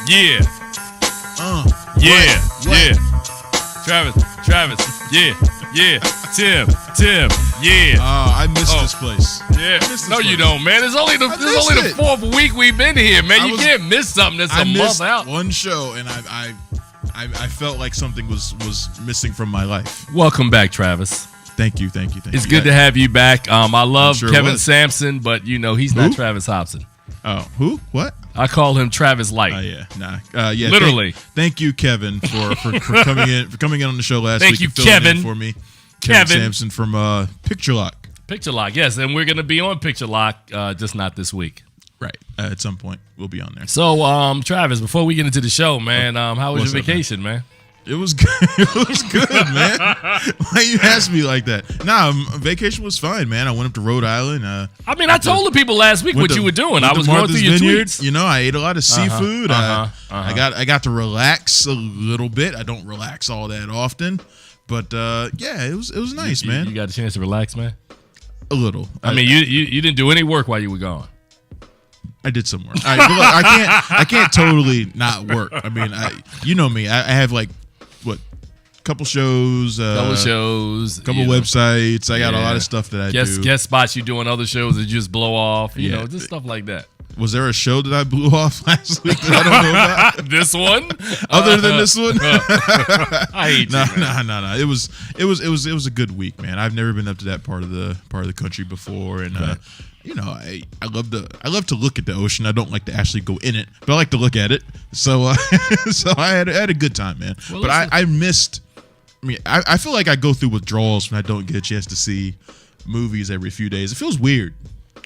Yeah. Yeah. Travis. Yeah. Tim. Yeah. I missed this place. Yeah. No, you don't, man. It's only the fourth week we've been here, man. You can't miss something that's a month out. One show, and I felt like something was missing from my life. Welcome back, Travis. Thank you. It's good to have you back. I love Kevin Sampson, but he's not Travis Hopson. Oh, who? What? I call him Travis Light. Oh yeah, nah, yeah. Literally. Thank you, Kevin, for coming in on the show last week. Thank you, Kevin. For me, Kevin Sampson from Picture Lock. Picture Lock, yes, and we're gonna be on Picture Lock, just not this week. Right. At some point, we'll be on there. So, Travis, before we get into the show, man, how was your vacation, man? It was good. It was good, man. Why you ask me like that? Nah, vacation was fine, man. I went up to Rhode Island. I told the people last week what you were doing. I was going through your tweets. I ate a lot of seafood. I got to relax a little bit. I don't relax all that often, but yeah, it was nice, man. You got a chance to relax, man? A little. You didn't do any work while you were gone. I did some work. I can't totally not work. I mean, you know me. I have couple shows, couple websites. I got a lot of stuff that I do. Guest spots you do on other shows that you just blow off. You know, just stuff like that. Was there a show that I blew off last week that I don't know about? This one? Other than this one? I hate you. No. It was a good week, man. I've never been up to that part of the country before, and I love to look at the ocean. I don't like to actually go in it, but I like to look at it. So so I had a good time, man. Well, but I missed. I feel like I go through withdrawals when I don't get a chance to see movies every few days. It feels weird.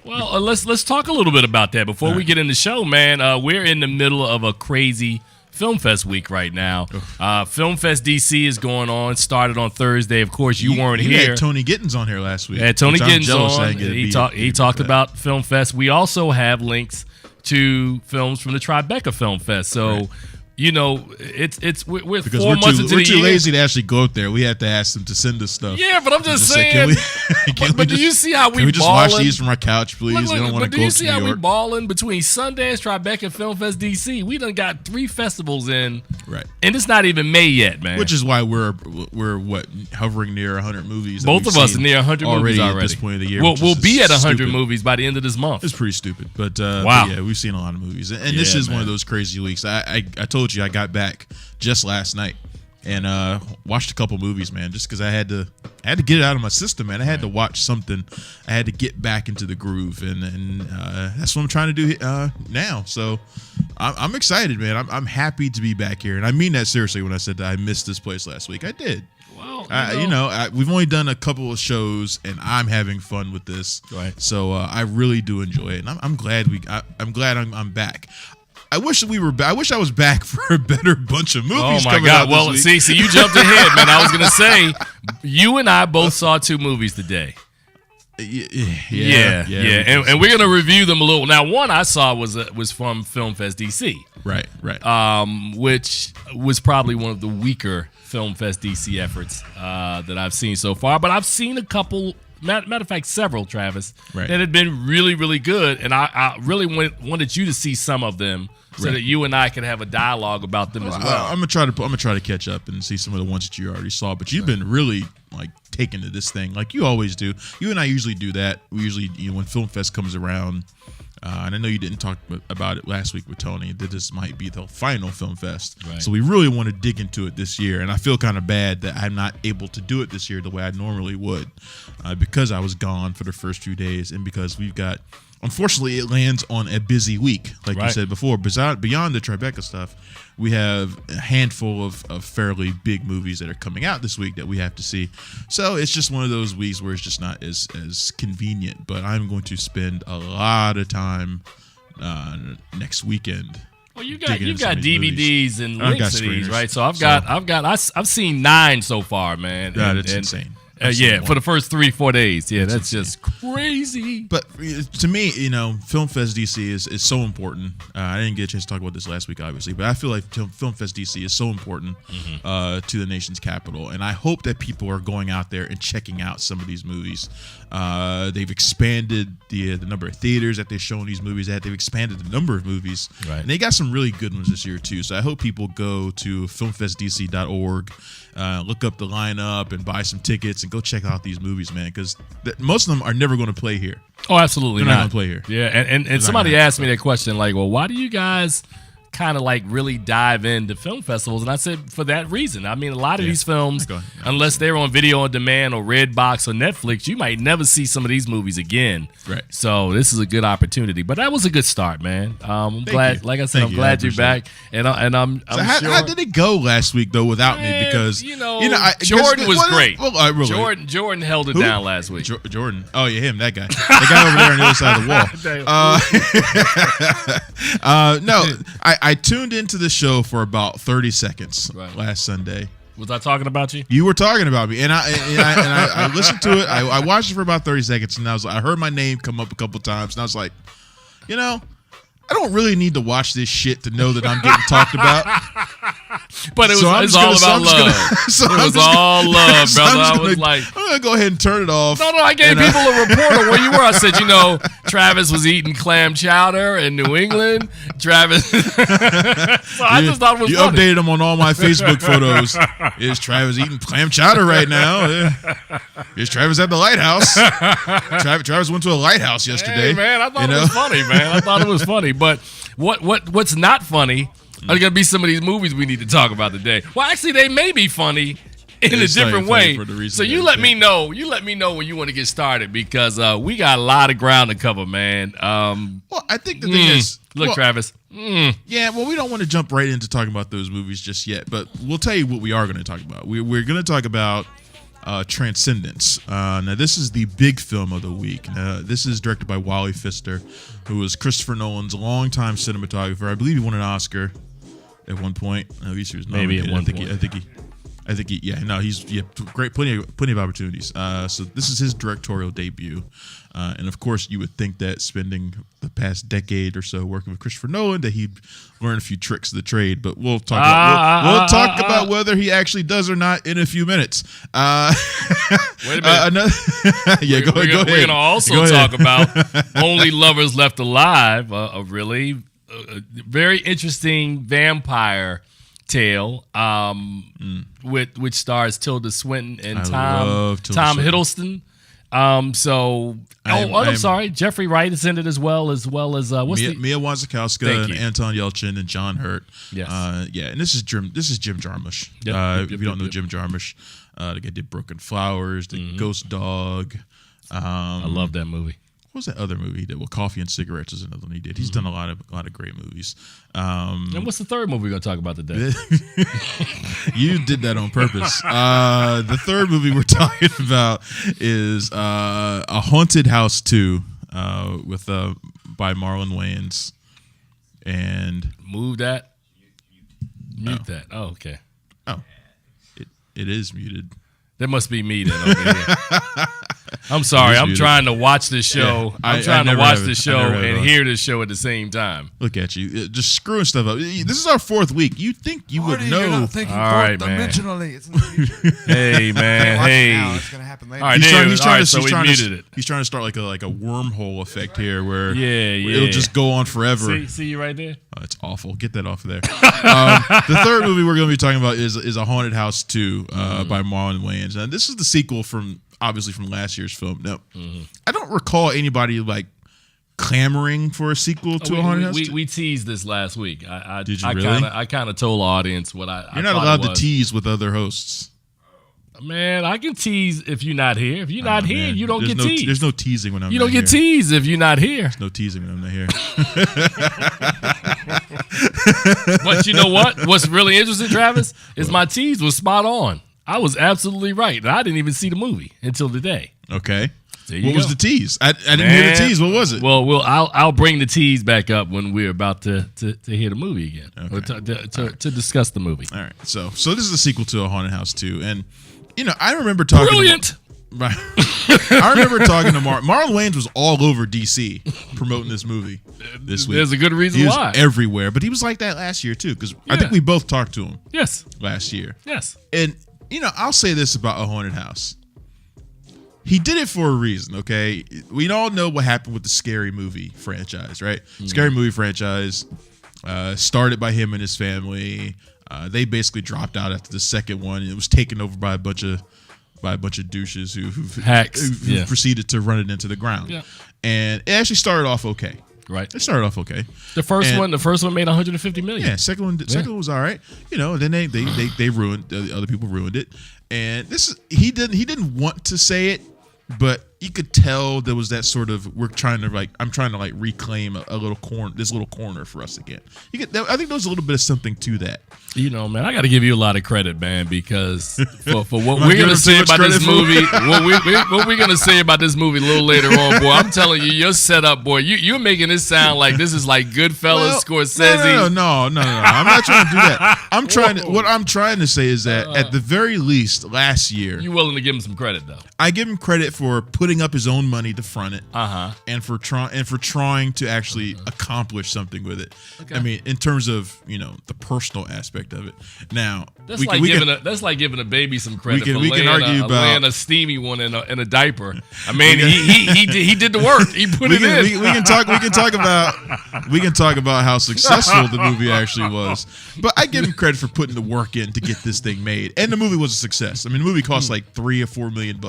Well, let's talk a little bit about that before we get in the show, man. We're in the middle of a crazy Film Fest week right now. Film Fest DC is going on. Started on Thursday. Of course, you weren't here. Had Tony Gittins on here last week. Had Tony Gittins on. He talked about Film Fest. We also have links to films from the Tribeca Film Fest. So. Right. We're 4 months into the year. We're too lazy to actually go out there. We have to ask them to send us stuff. Yeah, but I'm just saying. But do you see how we just watch these from our couch, please? We don't want to go to New York. But do you see how we balling between Sundance, Tribeca, and Film Fest DC? We done got 3 festivals in. Right. And it's not even May yet, man. Which is why we're hovering near 100 movies. Both of us are near 100 movies already. At this point of the year. We'll be at 100 movies by the end of this month. It's pretty stupid. But wow. But yeah, we've seen a lot of movies. And this is one of those crazy weeks. I told you I got back just last night and watched a couple movies, man, just because I had to get it out of my system, man. I had to watch something. I had to get back into the groove, and that's what I'm trying to do now. So I'm excited, man. I'm happy to be back here, and I mean that seriously when I said that I missed this place last week. I did. Well, we've only done a couple of shows, and I'm having fun with this. Right. So I really do enjoy it, and I'm glad I'm back. I wish I was back for a better bunch of movies. Oh my God! Well, see, you jumped ahead, man. I was gonna say, you and I both saw 2 movies today. Yeah. And we're gonna review them a little. Now, one I saw was from Film Fest DC. Right. Which was probably one of the weaker Film Fest DC efforts that I've seen so far. But I've seen a couple. Matter of fact, several, Travis, that had been really, really good, and I really wanted you to see some of them so that you and I could have a dialogue about them as well. I'm gonna try to catch up and see some of the ones that you already saw, but you've been really taken to this thing like you always do. You and I usually do that. We usually, when Film Fest comes around. And I know you didn't talk about it last week with Tony, that this might be the final Film Fest. Right. So we really want to dig into it this year. And I feel kind of bad that I'm not able to do it this year the way I normally would because I was gone for the first few days and because we've got, unfortunately, it lands on a busy week, like you said before. Beyond the Tribeca stuff, we have a handful of fairly big movies that are coming out this week that we have to see. So it's just one of those weeks where it's just not as convenient. But I'm going to spend a lot of time next weekend. Well, you've got DVDs and links to these, right? So I've seen 9 so far, man. That's insane. For the first 3-4 days. Yeah, that's just crazy. But to me, Film Fest DC is so important. I didn't get a chance to talk about this last week, obviously, but I feel like Film Fest DC is so important to the nation's capital, and I hope that people are going out there and checking out some of these movies. They've expanded the number of theaters that they're showing these movies at. They've expanded the number of movies, and they got some really good ones this year too. So I hope people go to filmfestdc.org, look up the lineup, and buy some tickets and go check out these movies, man, because most of them are never going to play here. Oh, absolutely They're not going to play here. Yeah, and somebody asked me that question, like, well, why do you guys kind of like really dive into film festivals? And I said, for that reason. I mean, a lot of these films, unless they're on video on demand or Redbox or Netflix, you might never see some of these movies again. Right. So this is a good opportunity. But that was a good start, man. I'm glad. You. Like I said, I'm glad you're back. And I'm so sure. How did it go last week though without me? Because Jordan was great. Really. Jordan held it down last week. Jordan. Oh yeah, him, that guy. The guy over there on the other side of the wall. No, I tuned into the show for about 30 seconds last Sunday. Was I talking about you? You were talking about me, and I listened to it. I watched it for about 30 seconds, and I heard my name come up a couple times, and I was like, I don't really need to watch this shit to know that I'm getting talked about. But it was all about love. It was all love, brother. I'm gonna go ahead and turn it off. No, I gave people a report on where you were. I said, Travis was eating clam chowder in New England. Travis. So I just thought it was funny. You updated him on all my Facebook photos. Is Travis eating clam chowder right now? Is Travis at the lighthouse? Travis went to a lighthouse yesterday. Hey, man, I thought it was funny, man. I thought it was funny. But what's not funny are going to be some of these movies we need to talk about today. Well, actually, they may be funny in a different way. So you let me know. You let me know when you want to get started, because we got a lot of ground to cover, man. Well, I think the thing is, Travis. Yeah, well, we don't want to jump right into talking about those movies just yet, but we'll tell you what we are going to talk about. We're going to talk about Transcendence. Now, this is the big film of the week. This is directed by Wally Pfister, who was Christopher Nolan's longtime cinematographer. I believe he won an Oscar at one point. At least he was nominated. Maybe at one point. I think he's great, plenty of opportunities. So this is his directorial debut, and of course you would think that spending the past decade or so working with Christopher Nolan that he'd learn a few tricks of the trade. But we'll talk about whether he actually does or not in a few minutes. Wait a minute. Go ahead. We're gonna also talk about Only Lovers Left Alive, a really very interesting vampire tale, which stars Tilda Swinton and Tom Hiddleston. I'm sorry, Jeffrey Wright is in it as well as Mia Wasikowska and Anton Yelchin and John Hurt. Yes. And this is Jim Jarmusch. If you don't know Jim Jarmusch, the guy did Broken Flowers, the Ghost Dog. I love that movie. What was that other movie he did? Well, Coffee and Cigarettes is another one he did. He's done a lot of great movies. And what's the third movie we're going to talk about today? You did that on purpose. The third movie we're talking about is A Haunted House 2 by Marlon Wayans. And mute that. Oh, okay. Oh, it is muted. That must be me then over here. I'm sorry. I'm trying to watch this show. Yeah, I'm trying to watch this show and hear this show at the same time. Look at you, just screwing stuff up. This is our fourth week. You think you would know? You're not thinking dimensionally. Hey man, hey. Now. It's gonna happen later. All right, he's trying to start like a wormhole effect here, where yeah, it'll just go on forever. See you right there. Oh, it's awful. Get that off of there. The third movie we're going to be talking about is A Haunted House 2 by Marlon Wayans. And this is the sequel from last year's film. Now, I don't recall anybody like clamoring for a sequel to A Haunted House 2. We teased this last week. Did you really? I kind of told the audience what I You're not allowed to tease with other hosts. Man, I can tease if you're not here. If you're not here, you don't get teased. There's no teasing when I'm not here. You don't get teased if you're not here. There's no teasing when I'm not here. But you know what? What's really interesting, Travis, is my tease was spot on. I was absolutely right. And I didn't even see the movie until today. Okay. What was the tease? I didn't hear the tease. What was it? Well, I'll bring the tease back up when we're about to hear the movie again, or to discuss the movie. All right. So this is the sequel to A Haunted House 2, and I remember talking. Right. I remember talking to Marlon Wayans was all over DC promoting this movie this week. There's a good reason he was why. everywhere, but he was like that last year too, because I think we both talked to him. Yes. Last year. Yes. And I'll say this about A Haunted House. He did it for a reason, okay? We all know what happened with the Scary Movie franchise, right? Scary Movie franchise started by him and his family. They basically dropped out after the second one. It was taken over by a bunch of douches who proceeded to run it into the ground. Yeah. And it actually started off okay. Right. It started off okay. The first one made $150 million. Yeah, second one was all right. Then they ruined other people ruined it. And he didn't want to say it, but you could tell there was that sort of I'm trying to reclaim a little corner for us again. I think there was a little bit of something to that. Man, I got to give you a lot of credit, man, because for what we're gonna say about this movie, what we're gonna say about this movie a little later on, boy. I'm telling you, your setup, boy. You're making this sound like this is like Goodfellas, Scorsese. No. I'm not trying to do that. What I'm trying to say is that at the very least, last year, you're willing to give him some credit, though. I give him credit for putting up his own money to front it, and for trying to actually accomplish something with it. Okay. I mean, in terms of the personal aspect of it. Now that's like giving a baby some credit for laying a steamy one in a diaper. I mean, he did the work. He put it in. We can talk about how successful the movie actually was. But I give him credit for putting the work in to get this thing made, and the movie was a success. I mean, the movie cost like $3 or $4 million.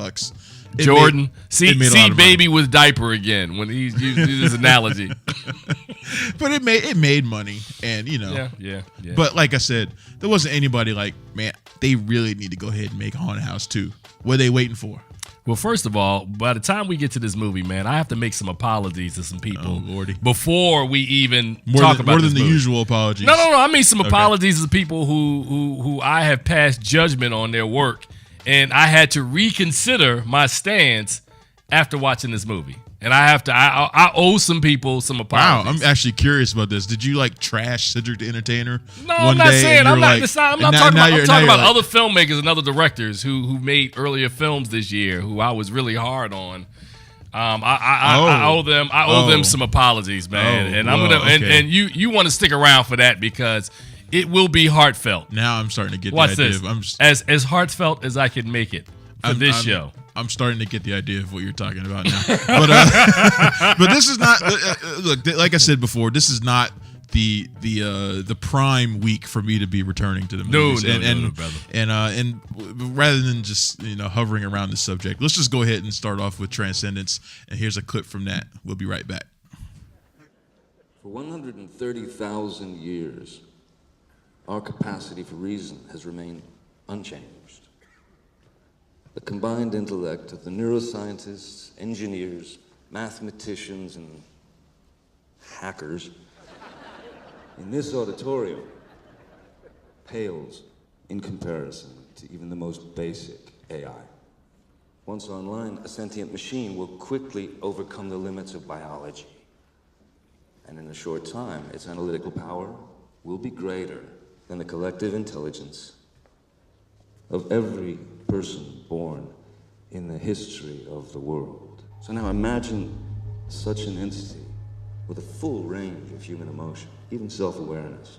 Jordan, see baby with diaper again when he used his analogy. But it made money, and yeah. But like I said, there wasn't anybody like, man, they really need to go ahead and make Haunted House 2. What are they waiting for? Well, first of all, by the time we get to this movie, man, I have to make some apologies to some people before we even talk about this movie. More than the usual apologies. No. I mean some apologies to people who I have passed judgment on their work. And I had to reconsider my stance after watching this movie. And I owe some people some apologies. Wow, I'm actually curious about this. Did you trash Cedric the Entertainer? No, I'm not saying. I'm not talking about other filmmakers and other directors who made earlier films this year who I was really hard on. I owe them some apologies, man. And you want to stick around for that because it will be heartfult. Now I'm starting to get Watch the idea. This. As heartfelt as I can make it for this show. I'm starting to get the idea of what you're talking about now. But this is not. Look, like I said before, this is not the prime week for me to be returning to the movies. No, brother. And rather than just hovering around the subject, let's just go ahead and start off with Transcendence. And here's a clip from that. We'll be right back. For 130,000 years, our capacity for reason has remained unchanged. The combined intellect of the neuroscientists, engineers, mathematicians, and hackers in this auditorium pales in comparison to even the most basic AI. Once online, a sentient machine will quickly overcome the limits of biology. And in a short time, its analytical power will be greater than the collective intelligence of every person born in the history of the world. So now imagine such an entity with a full range of human emotion, even self-awareness.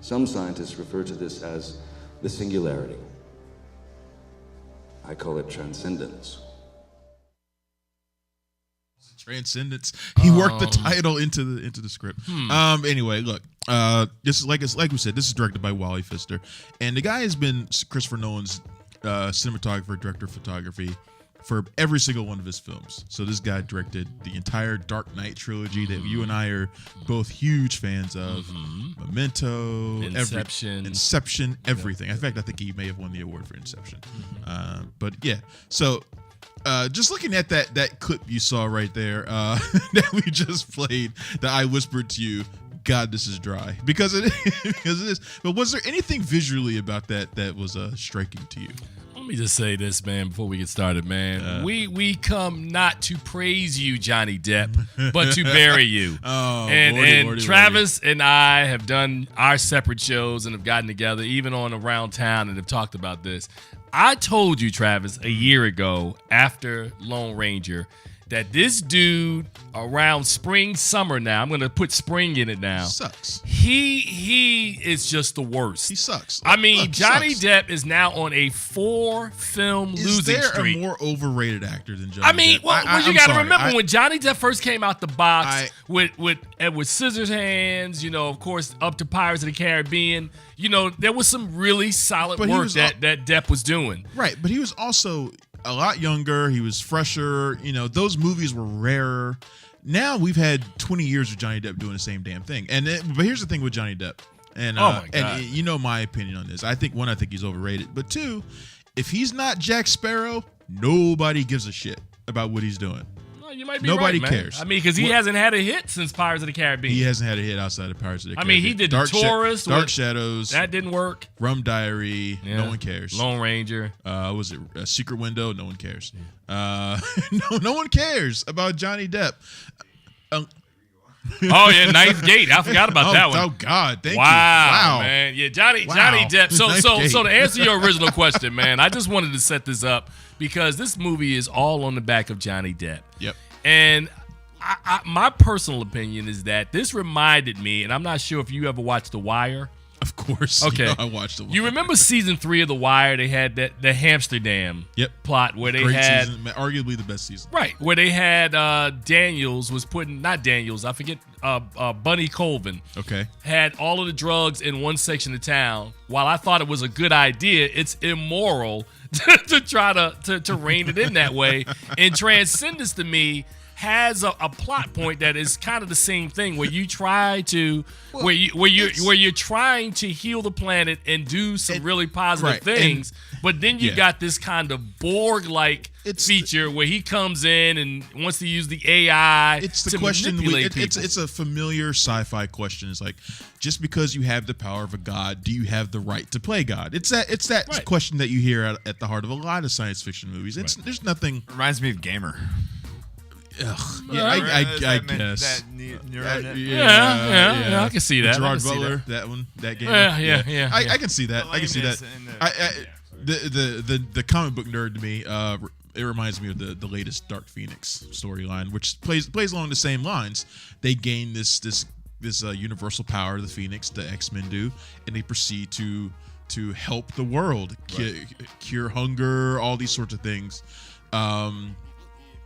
Some scientists refer to this as the singularity. I call it transcendence. Transcendence. He worked the title into the script. Anyway, look. This is like we said. This is directed by Wally Pfister, and the guy has been Christopher Nolan's cinematographer, director of photography for every single one of his films. So this guy directed the entire Dark Knight trilogy that you and I are both huge fans of. Memento, Inception, everything. In fact, I think he may have won the award for Inception. But yeah, so. Just looking at that clip you saw right there that we just played, that I whispered to you, God, this is dry because it is. But was there anything visually about that was striking to you? Let me just say this, man, before we get started, man. We come not to praise you, Johnny Depp, but to bury you. And Travis and I have done our separate shows and have gotten together, even on Around Town, and have talked about this. I told you, Travis, a year ago after Lone Ranger, that this dude around spring, summer now, I'm going to put spring in it now. Sucks. He is just the worst. He sucks. I mean, Johnny Depp is now on a 4-film losing streak. Is there a more overrated actor than Johnny Depp? I mean, you got to remember when Johnny Depp first came out the box with Scissorhands, of course, up to Pirates of the Caribbean, there was some really solid work that Depp was doing. Right, but he was also a lot younger. He was fresher. Those movies were rarer. Now we've had 20 years of Johnny Depp doing the same damn thing. But here's the thing with Johnny Depp. And and my opinion on this. I think he's overrated. But two, if he's not Jack Sparrow, nobody gives a shit about what he's doing. You might be Nobody right, cares. I mean, because he hasn't had a hit since Pirates of the Caribbean. He hasn't had a hit outside of Pirates of the Caribbean. I mean, he did The Tourist. Dark Shadows. That didn't work. Rum Diary. Yeah. No one cares. Lone Ranger. Was it a Secret Window? No one cares. No one cares about Johnny Depp. Oh, yeah, Ninth Gate. I forgot about that one. Oh, God. Thank you. Wow, man. Yeah, Johnny Depp. So to answer your original question, man, I just wanted to set this up because this movie is all on the back of Johnny Depp. Yep. And my personal opinion is that this reminded me, and I'm not sure if you ever watched The Wire. Of course. Okay. I watched The Wire. You remember season 3 of The Wire? They had the Amsterdam plot where they had season, arguably the best season. Right, where they had Bunny Colvin. Okay. Had all of the drugs in one section of town. While I thought it was a good idea, it's immoral to try to rein it in that way. And Transcendence to me has a plot point that is kind of the same thing where you try to where you're trying to heal the planet and do some really positive things, but then you got this kind of Borg-like feature where he comes in and wants to use the AI. It's the question. It's a familiar sci-fi question. It's like, just because you have the power of a god, do you have the right to play God? It's that question that you hear at the heart of a lot of science fiction movies. There's nothing. Reminds me of Gamer. Ugh. Yeah, I guess. Yeah, I can see that. Gerard Butler, that game. Yeah. I can see that. I can see that. The comic book nerd to me, it reminds me of the latest Dark Phoenix storyline, which plays along the same lines. They gain this universal power, the Phoenix, the X-Men do, and they proceed to help the world, cure hunger, all these sorts of things.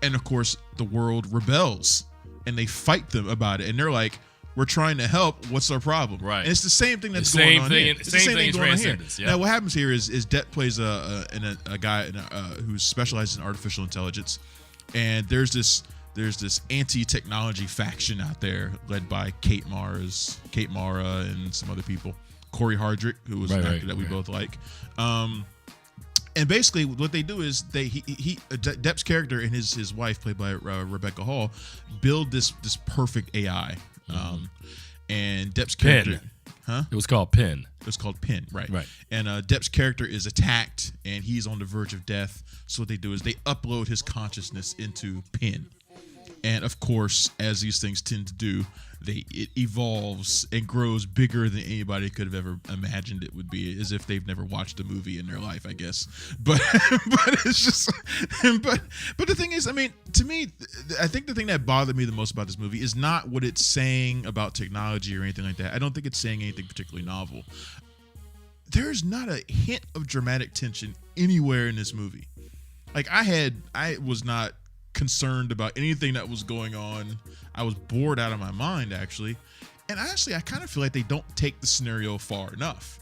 And of course, the world rebels, and they fight them about it. And they're like, "We're trying to help. What's our problem?" Right. And it's the same thing that's going on here. It's the same thing going on here. Yeah. Now, what happens here is Depp plays a guy who specializes in artificial intelligence, and there's this anti-technology faction out there led by Kate Mara and some other people. Corey Hardrick, who was an actor that we both like. And basically, what they do is Depp's character and his wife, played by Rebecca Hall, build this perfect AI. And Depp's character, It was called Pin. It was called Pin, right? Right. And Depp's character is attacked, and he's on the verge of death. So what they do is they upload his consciousness into Pin. And of course, as these things tend to do, it evolves and grows bigger than anybody could have ever imagined it would be, as if they've never watched a movie in their life, I guess. But it's just, but the thing is, I mean, to me, I think the thing that bothered me the most about this movie is not what it's saying about technology or anything like that. I don't think it's saying anything particularly novel. There's not a hint of dramatic tension anywhere in this movie. Like I was not concerned about anything that was going on. I was bored out of my mind, actually. And honestly, I kind of feel like they don't take the scenario far enough.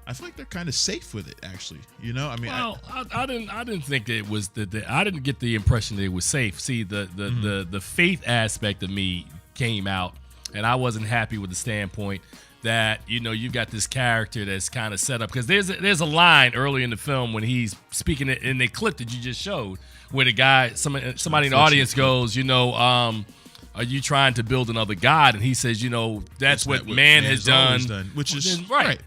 I feel like they're kind of safe with it, actually. I mean, I didn't think that it was I didn't get the impression that it was safe. See, the faith aspect of me came out, and I wasn't happy with the standpoint that you've got this character that's kind of set up, because there's a line early in the film when he's speaking in the clip that you just showed, where the guy, somebody in the audience goes, are you trying to build another god? And he says, that's what man has done. Which is right.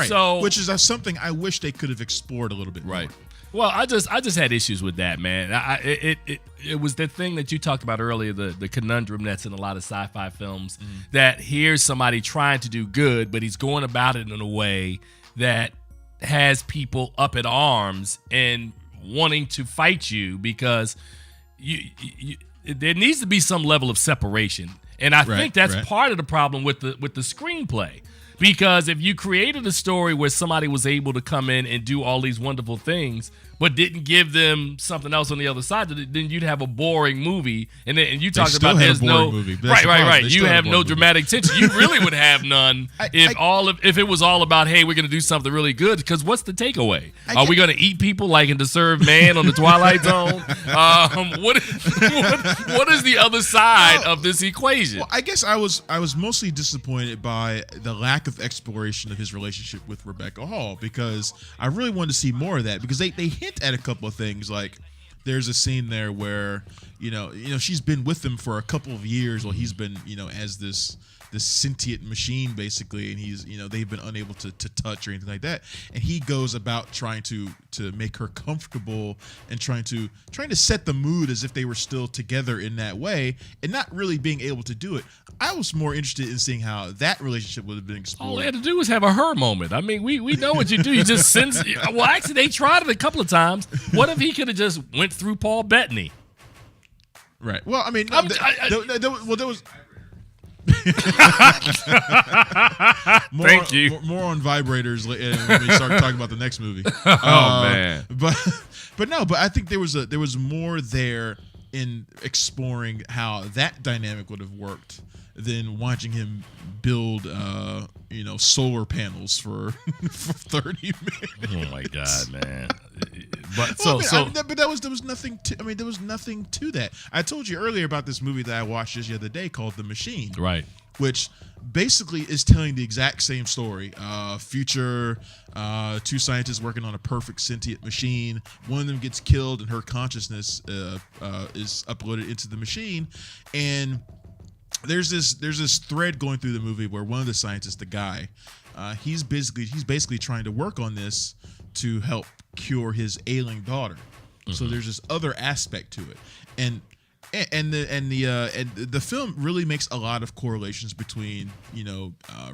So, which is something I wish they could have explored a little bit more. Well, I just had issues with that, man. It was the thing that you talked about earlier, the conundrum that's in a lot of sci-fi films, that here's somebody trying to do good, but he's going about it in a way that has people up in arms and wanting to fight you because there needs to be some level of separation. And I think that's part of the problem with the screenplay. Because if you created a story where somebody was able to come in and do all these wonderful things, but didn't give them something else on the other side, then you'd have a boring movie. And you talked about there's no movie. Right. You have no dramatic tension. You really would have none if it was all about, hey, we're going to do something really good. Because what's the takeaway? Are we going to eat people like in To Serve Man on the Twilight Zone? What is the other side of this equation? Well, I guess I was mostly disappointed by the lack of exploration of his relationship with Rebecca Hall, because I really wanted to see more of that, because they hint at a couple of things. Like there's a scene there where she's been with him for a couple of years while he's been as this sentient machine basically, and he's they've been unable to touch or anything like that, and he goes about trying to make her comfortable and trying to set the mood as if they were still together in that way, and not really being able to do it. I was more interested in seeing how that relationship would have been explored. All they had to do was have a her moment. I mean, we know what you do. You just send. Well, actually, they tried it a couple of times. What if he could have just went through Paul Bettany? Right. Well, I mean, there was. Thank you. More on vibrators when we start talking about the next movie. Man. But I think there was more there in exploring how that dynamic would have worked than watching him build solar panels for 30 minutes. Oh my God, man. But there was nothing to that. I told you earlier about this movie that I watched just the other day called The Machine. Right. Which basically is telling the exact same story. Future, two scientists working on a perfect sentient machine. One of them gets killed and her consciousness is uploaded into the machine. And there's this thread going through the movie where one of the scientists, the guy, he's basically trying to work on this to help cure his ailing daughter. Mm-hmm. So there's this other aspect to it, and the film really makes a lot of correlations between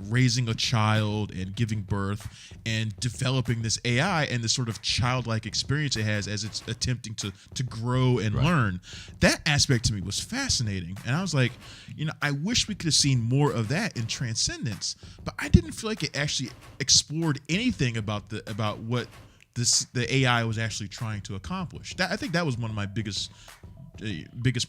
raising a child and giving birth and developing this AI and the sort of childlike experience it has as it's attempting to grow and learn. That aspect to me was fascinating, and I was like, I wish we could have seen more of that in Transcendence, but I didn't feel like it actually explored anything about what the AI was actually trying to accomplish. I think that was one of my biggest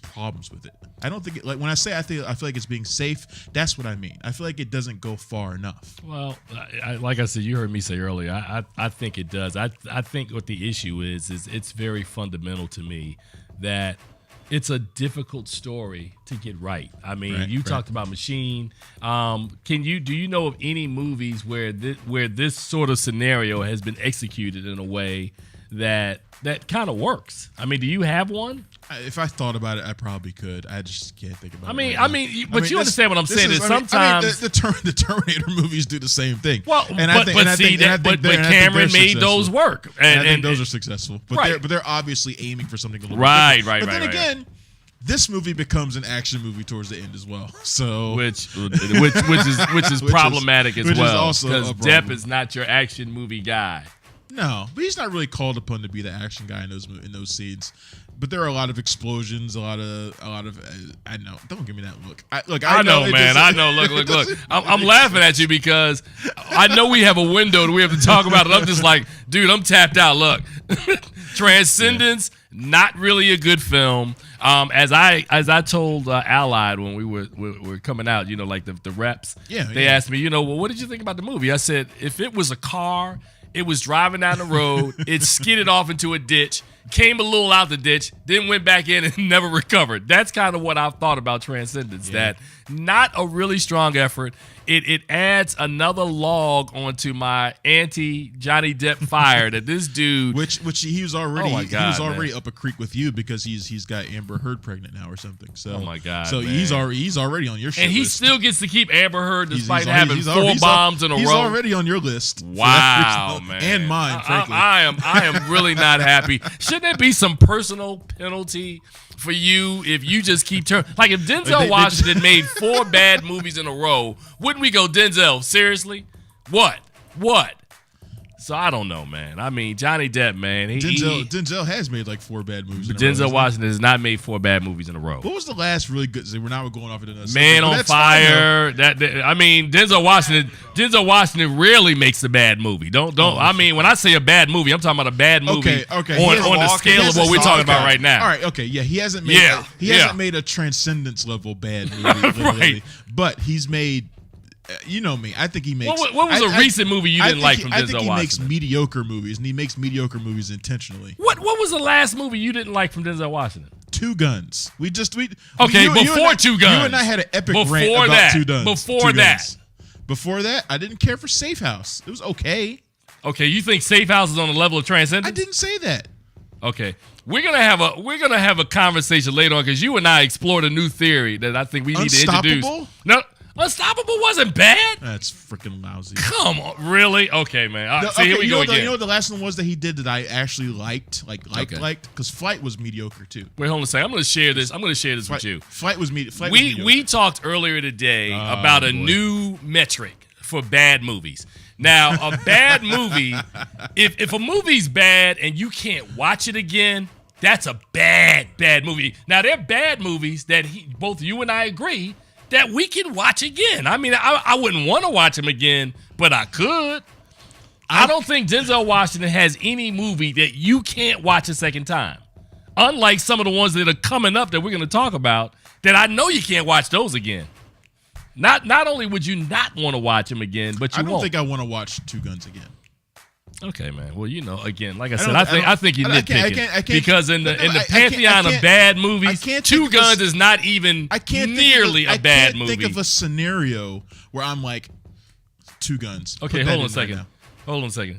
problems with it. I don't think when I say I feel like it's being safe, that's what I mean. I feel like it doesn't go far enough. Well, like I said, you heard me say earlier, I think it does. I think what the issue is it's very fundamental to me that it's a difficult story to get right. I mean, you talked about Machine. Do you know of any movies where this sort of scenario has been executed in a way that kind of works? I mean, do you have one? If I thought about it, I probably could. I just can't think about it. You understand what I'm saying? Sometimes the Terminator movies do the same thing. Well, but Cameron made those work, and I think those are successful. But they're obviously aiming for something a little bit different. But then again, this movie becomes an action movie towards the end as well. So which is problematic as well, because Depp is not your action movie guy. No, but he's not really called upon to be the action guy in those scenes. But there are a lot of explosions, a lot of. I know. Don't give me that look. I know, man. I know. Look. I'm laughing at you because I know we have a window that we have to talk about it. I'm just like, dude, I'm tapped out. Look, Transcendence, not really a good film. As I told Allied when we were coming out, like the reps. Yeah. They asked me, well, what did you think about the movie? I said, if it was a car. It was driving down the road. It skidded off into a ditch, came a little out the ditch, then went back in and never recovered. That's kind of what I've thought about Transcendence. Yeah. not a really strong effort. It adds another log onto my anti-Johnny Depp fire that this dude, which he was already man. up a creek with you because he's got Amber Heard pregnant now or something. So oh my God, so man. he's already on your shit and he list. still gets to keep Amber Heard despite having four bombs in a row. He's already on your list. Wow, man, and mine. Frankly, I am really not happy. Shouldn't there be some personal penalty for you if you just keep turning? Like if Denzel Washington made 4 bad movies in a row, wouldn't we go, Denzel, seriously? What? So I don't know, man. I mean, Johnny Depp, man. Denzel has made like 4 bad movies. But Denzel Washington has not made 4 bad movies in a row. What was the last really good? We're not going off into Man on Fire. I mean, Denzel Washington rarely makes a bad movie. Don't. I mean, when I say a bad movie, I'm talking about a bad movie. Okay. On the scale of what we're talking about right now. All right. Okay. Yeah. He hasn't made a Transcendence level bad movie. Right. But he's made. You know me. I think he makes. What was a recent movie you didn't like from Denzel Washington? I think he makes mediocre movies, and he makes mediocre movies intentionally. What was the last movie you didn't like from Denzel Washington? Two Guns. Before Two Guns. You and I had an epic rant about Two Guns. Before that, I didn't care for Safe House. It was okay. Okay, you think Safe House is on the level of Transcendence? I didn't say that. Okay. We're gonna have a conversation later on because you and I explored a new theory that I think we need to introduce. No, Unstoppable wasn't bad. That's freaking lousy. Come on, really? Okay, man. Here we go again. You know what the last one was that he did that I actually liked, because Flight was mediocre too. Wait, hold on a second. I'm gonna share this with you. Flight was mediocre. We talked earlier today about a new metric for bad movies. Now, a bad movie, if a movie's bad and you can't watch it again, that's a bad movie. Now, there are bad movies that both you and I agree that we can watch again. I mean, I wouldn't want to watch them again, but I could. I don't think Denzel Washington has any movie that you can't watch a second time. Unlike some of the ones that are coming up that we're going to talk about, that I know you can't watch those again. Not only would you not want to watch them again, but you won't. I don't think I want to watch Two Guns again. Okay, man. Well, again, like I said, I think you're nitpicking because in the pantheon of bad movies, Two Guns is not even nearly a bad movie. I can't think of a scenario where I'm like, Two Guns. Okay, hold on a second.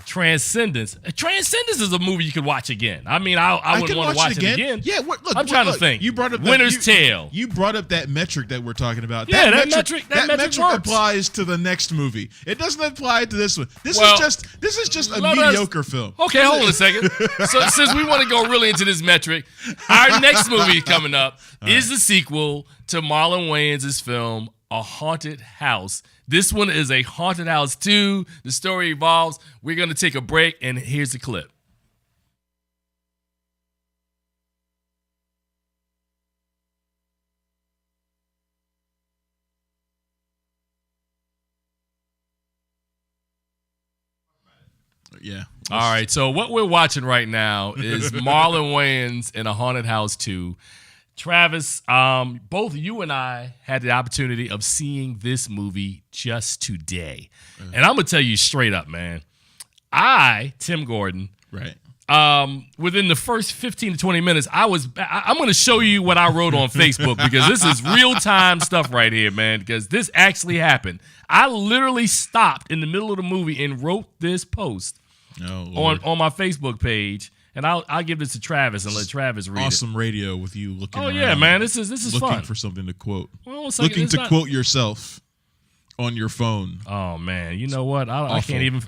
Transcendence. Transcendence is a movie you could watch again. I mean, I wouldn't want to watch it again. Yeah, I'm trying to think. You brought up Winter's Tale. You brought up that metric that we're talking about. Yeah, that metric applies to the next movie. It doesn't apply to this one. This is just a mediocre film. Okay, hold on a second. So since we want to go really into this metric, our next movie coming up is the sequel to Marlon Wayans' film A Haunted House. This one is a Haunted House 2. The story evolves. We're going to take a break, and here's the clip. Yeah. All right, so what we're watching right now is Marlon Wayans in A Haunted House 2. Travis, both you and I had the opportunity of seeing this movie just today. And I'm going to tell you straight up, man. Tim Gordon, right? Within the first 15 to 20 minutes, I'm going to show you what I wrote on Facebook because this is real-time stuff right here, man, because this actually happened. I literally stopped in the middle of the movie and wrote this post on my Facebook page. And I'll give this to Travis and let Travis read it. Awesome radio with you looking around. Oh, yeah, man. This is looking fun. For something to quote. Well, quote yourself on your phone. Oh, man. You know what? I can't even.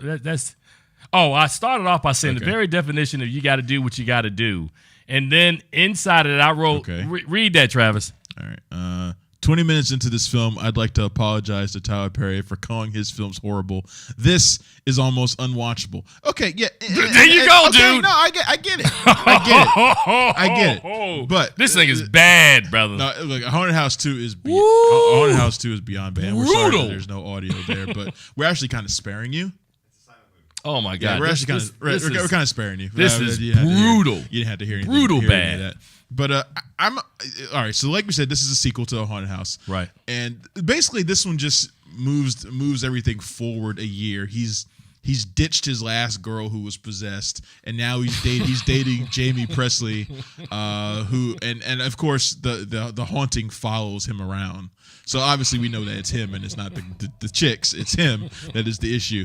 I started off by saying the very definition of you got to do what you got to do. And then inside of it, I wrote, read that, Travis. All right. 20 minutes into this film, I'd like to apologize to Tyler Perry for calling his films horrible. This is almost unwatchable. Okay, yeah. There you go, dude. No, I get it. I get it. But this thing is bad, brother. No, look, Haunted House 2 is Haunted House 2 is beyond bad. We're sorry that there's no audio there, but we're actually kind of sparing you. Oh my God! Yeah, we're kind of sparing you. This is brutal. You didn't have to hear anything. Brutal bad. That. But I'm all right. So like we said, this is a sequel to A Haunted House, right? And basically, this one just moves everything forward a year. He's He's ditched his last girl who was possessed, and now he's dating Jamie Presley, who and of course the haunting follows him around. So obviously we know that it's him, and it's not the chicks. It's him that is the issue.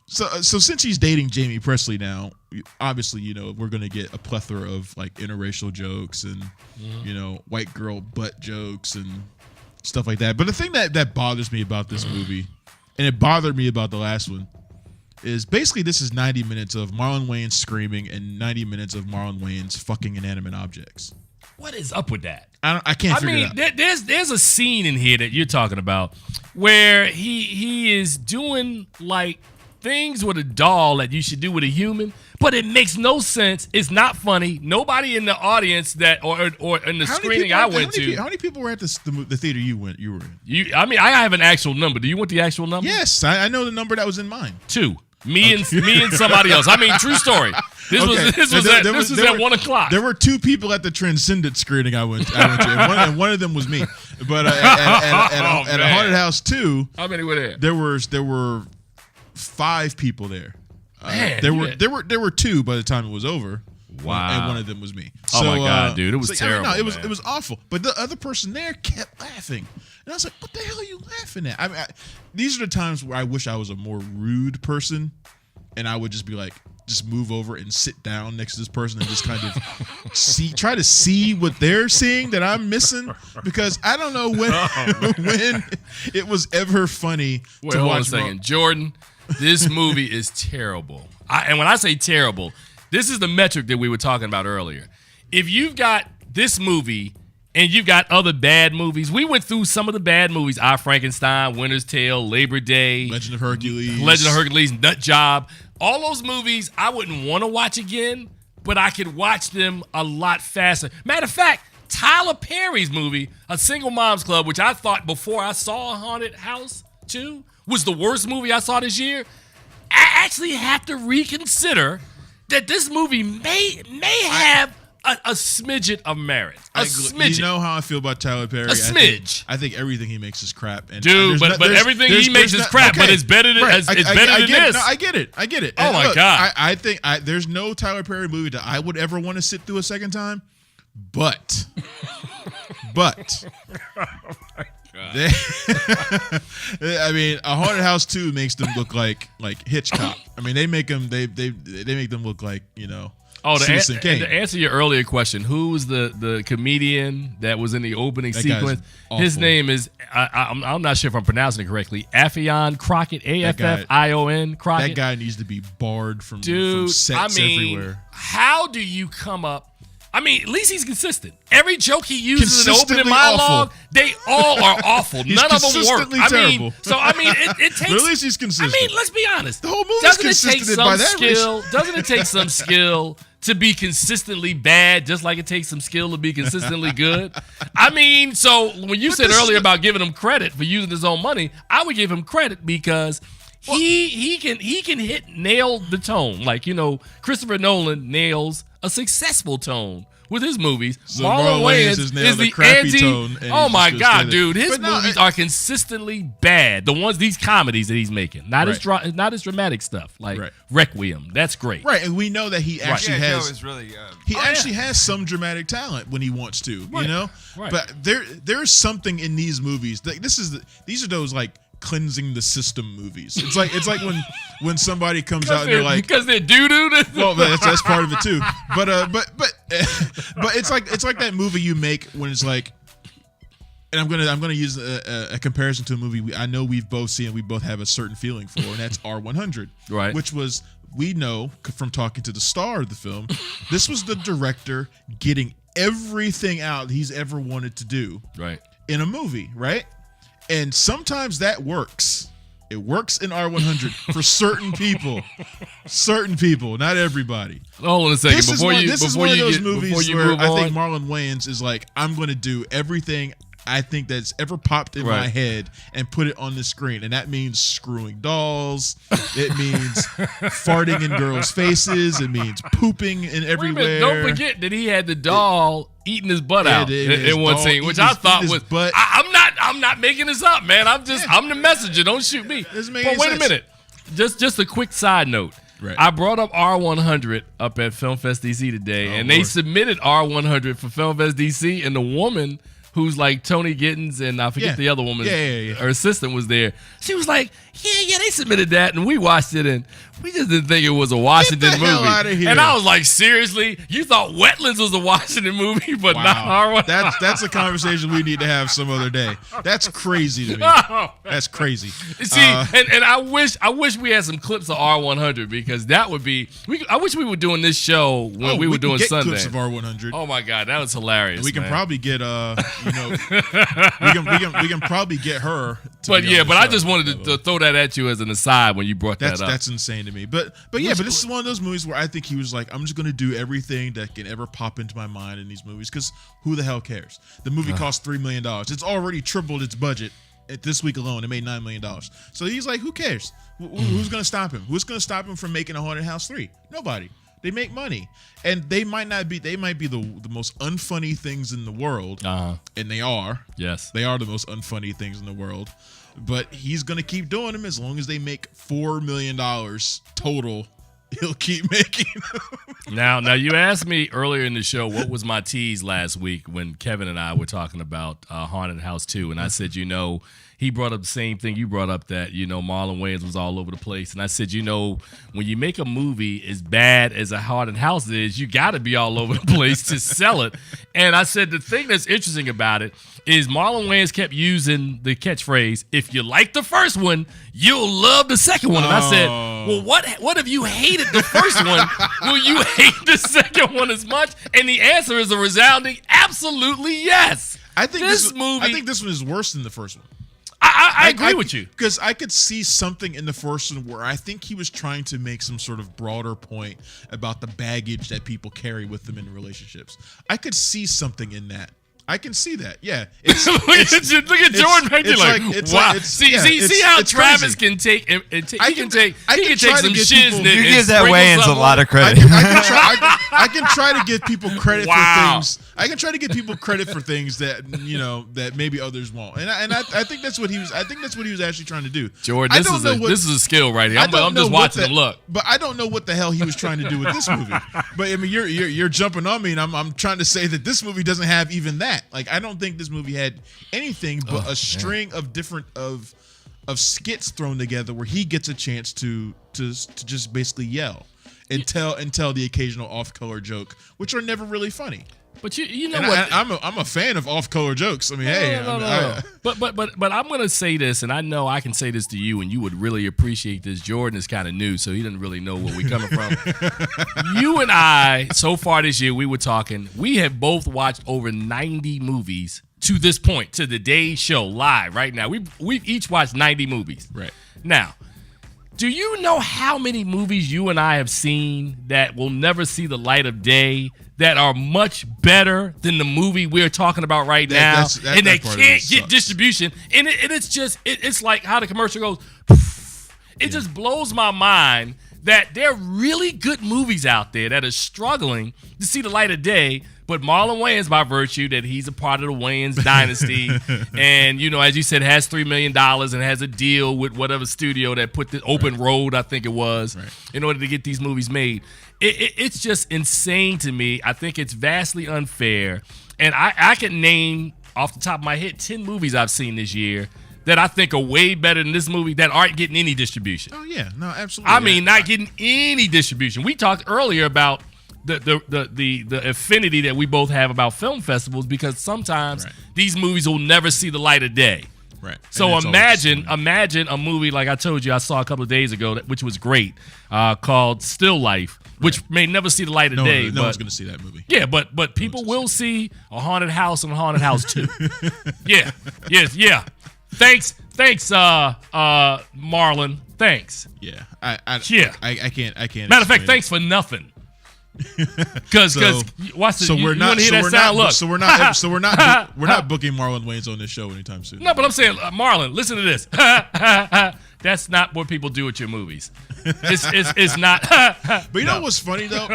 So since he's dating Jamie Presley now, obviously we're gonna get a plethora of like interracial jokes and white girl butt jokes and stuff like that. But the thing that bothers me about this movie, and it bothered me about the last one, is basically this is 90 minutes of Marlon Wayans screaming and 90 minutes of Marlon Wayans fucking inanimate objects. What is up with that? I can't figure it out. There's a scene in here that you're talking about where he is doing like things with a doll that you should do with a human, but it makes no sense. It's not funny. Nobody in the audience or in the screening I went to. How many people were at the theater you were in? I have an actual number. Do you want the actual number? Yes, I know the number that was in mine. 2. Me and somebody else. I mean, true story. This was at 1:00. There were 2 people at the Transcendence screening I went to, and one of them was me. But at a haunted house 2, how many were there? There were 5 people there. There were 2 by the time it was over. Wow. And one of them was me. Oh my God, dude. It was terrible. It was awful. But the other person there kept laughing. And I was like, what the hell are you laughing at? I mean, these are the times where I wish I was a more rude person, and I would just be like, just move over and sit down next to this person and just kind of try to see what they're seeing that I'm missing, because I don't know when it was ever funny to watch. Hold on a second. Jordan, this movie is terrible. And when I say terrible, this is the metric that we were talking about earlier. If you've got this movie and you've got other bad movies, we went through some of the bad movies: I, Frankenstein, Winter's Tale, Labor Day, Legend of Hercules, Nut Job. All those movies I wouldn't want to watch again, but I could watch them a lot faster. Matter of fact, Tyler Perry's movie, A Single Mom's Club, which I thought before I saw Haunted House 2 was the worst movie I saw this year, I actually have to reconsider that this movie may have a smidget of merit. A smidget. You know how I feel about Tyler Perry? A smidge. I think everything he makes is crap. And dude, but everything he makes is crap, but it's better than this. No, I get it. Oh, and my God. I think there's no Tyler Perry movie that I would ever want to sit through a second time. But I mean, A Haunted House 2 makes them look like Hitchcock. I mean, they make them look like, to answer your earlier question, who was the comedian that was in the opening sequence? His name is I'm not sure if I'm pronouncing it correctly. Affion Crockett, Affion Crockett. That guy needs to be barred from sets everywhere. How do you come up? I mean, at least he's consistent. Every joke he uses in the opening monologue, they all are awful. None of them work. Terrible. It takes. But at least he's consistent. I mean, let's be honest. The whole movie's consistent by that. Doesn't it take some skill to be consistently bad, just like it takes some skill to be consistently good? I mean, so when you said earlier about giving him credit for using his own money, I would give him credit because he can nail the tone. Like, Christopher Nolan nails a successful tone with his movies. So Marlon Wayans is the crappy tone. Oh my God, dude! His movies are consistently bad. These comedies that he's making, not his dramatic stuff like Requiem. That's great, right? And we know that he actually has. Is really, has some dramatic talent when he wants to, Right. But there's something in these movies. These are those like cleansing the system movies. It's like when somebody comes out and they're like, because they're doo-doo. Well, that's part of it too. But it's like that movie you make when it's like, and I'm gonna use a comparison to a movie I know we've both seen and we both have a certain feeling for, and that's R100, right? Which was, we know from talking to the star of the film, this was the director getting everything out he's ever wanted to do, right, in a movie, right? And sometimes that works. It works in R100 for certain people. Certain people, not everybody. Hold on a second. This is one of those movies where I think Marlon Wayans is like, I'm going to do everything I think that's ever popped in my head and put it on the screen. And that means screwing dolls. It means farting in girls' faces. It means pooping in everywhere. Don't forget that he had the doll eating his butt out in one scene, which I thought was. I'm not making this up, man. I'm the messenger. Don't shoot me. But wait a minute. just a quick side note. Right. I brought up R100 up at Film Fest DC today, and they submitted R100 for Film Fest DC, and the woman who's like Tony Gittins and I forget the other woman, her assistant was there. She was like, yeah, they submitted that, and we watched it, and we just didn't think it was a Washington movie. Hell outta here. And I was like, seriously? You thought Wetlands was a Washington movie, but not R100? That's a conversation we need to have some other day. That's crazy to me. That's crazy. See, and I wish we had some clips of R100 because that would be. I wish we were doing this show when we were doing Sunday. Clips of R100. Oh my God, that was hilarious. We can probably get we can probably get her. But I just wanted to throw that at you as an aside when you brought that up. That's insane to me. But this is one of those movies where I think he was like, I'm just gonna do everything that can ever pop into my mind in these movies because who the hell cares? The movie cost $3 million. It's already tripled its budget. This week alone, it made $9 million. So he's like, who cares? Who's gonna stop him? Who's gonna stop him from making a Haunted House 3? Nobody. They make money, and they might be the most unfunny things in the world, and they are. Yes, they are the most unfunny things in the world. But he's gonna keep doing them as long as they make $4 million total. He'll keep making them. Now you asked me earlier in the show what was my tease last week when Kevin and I were talking about Haunted House 2, and I said, he brought up the same thing you brought up, that, Marlon Wayans was all over the place. And I said, when you make a movie as bad as a Haunted House is, you got to be all over the place to sell it. And I said, the thing that's interesting about it is Marlon Wayans kept using the catchphrase, if you like the first one, you'll love the second one. And I said, well, what if you hated the first one? Will you hate the second one as much? And the answer is a resounding absolutely yes. I think this one is worse than the first one. I agree with you. Because I could see something in the first one where I think he was trying to make some sort of broader point about the baggage that people carry with them in relationships. I could see something in that. I can see that. Yeah. Look at Jordan right there. Wow. See how Travis can take he can take some shiznit. You give that Wayans a lot of credit. I can try to give people credit for things. I can try to give people credit for things that that maybe others won't. And I think that's what he was. I think that's what he was actually trying to do. Jordan, this is a skill right here. I'm just watching him look. But I don't know what the hell he was trying to do with this movie. But I mean, you're jumping on me, and I'm trying to say that this movie doesn't have even that. Like, I don't think this movie had anything but a string of different of skits thrown together where he gets a chance to just basically yell and tell the occasional off-color joke, which are never really funny. But you know what? I'm a fan of off-color jokes. I mean, no. But I'm gonna say this, and I know I can say this to you, and you would really appreciate this. Jordan is kind of new, so he doesn't really know where we're coming from. You and I, so far this year, we were talking. We have both watched over 90 movies to this point, to the day's show live right now. We've each watched 90 movies. Right now. Do you know how many movies you and I have seen that will never see the light of day that are much better than the movie we're talking about right now, and they can't get distribution? And it's like how the commercial goes. It just blows my mind that there are really good movies out there that are struggling to see the light of day. But Marlon Wayans, by virtue that he's a part of the Wayans dynasty, and as you said, has $3 million and has a deal with whatever studio that put the Open Road, I think it was, in order to get these movies made. It's just insane to me. I think it's vastly unfair, and I can name off the top of my head 10 movies I've seen this year that I think are way better than this movie that aren't getting any distribution. Oh yeah, no, absolutely. I mean, not getting any distribution. We talked earlier about the affinity that we both have about film festivals, because sometimes these movies will never see the light of day. Right. So imagine a movie like I told you I saw a couple of days ago, which was great, called Still Life, which may never see the light of day. No one's going to see that movie. Yeah, but people will see a Haunted House and a Haunted House 2. Yeah. Thanks, Marlon. Thanks. Yeah. I can't. Matter of fact, thanks for nothing. Because watch this. We're not booking Marlon Wayans on this show anytime soon. No, but I'm saying, Marlon, listen to this. That's not what people do at your movies. It's not. But you know what's funny though?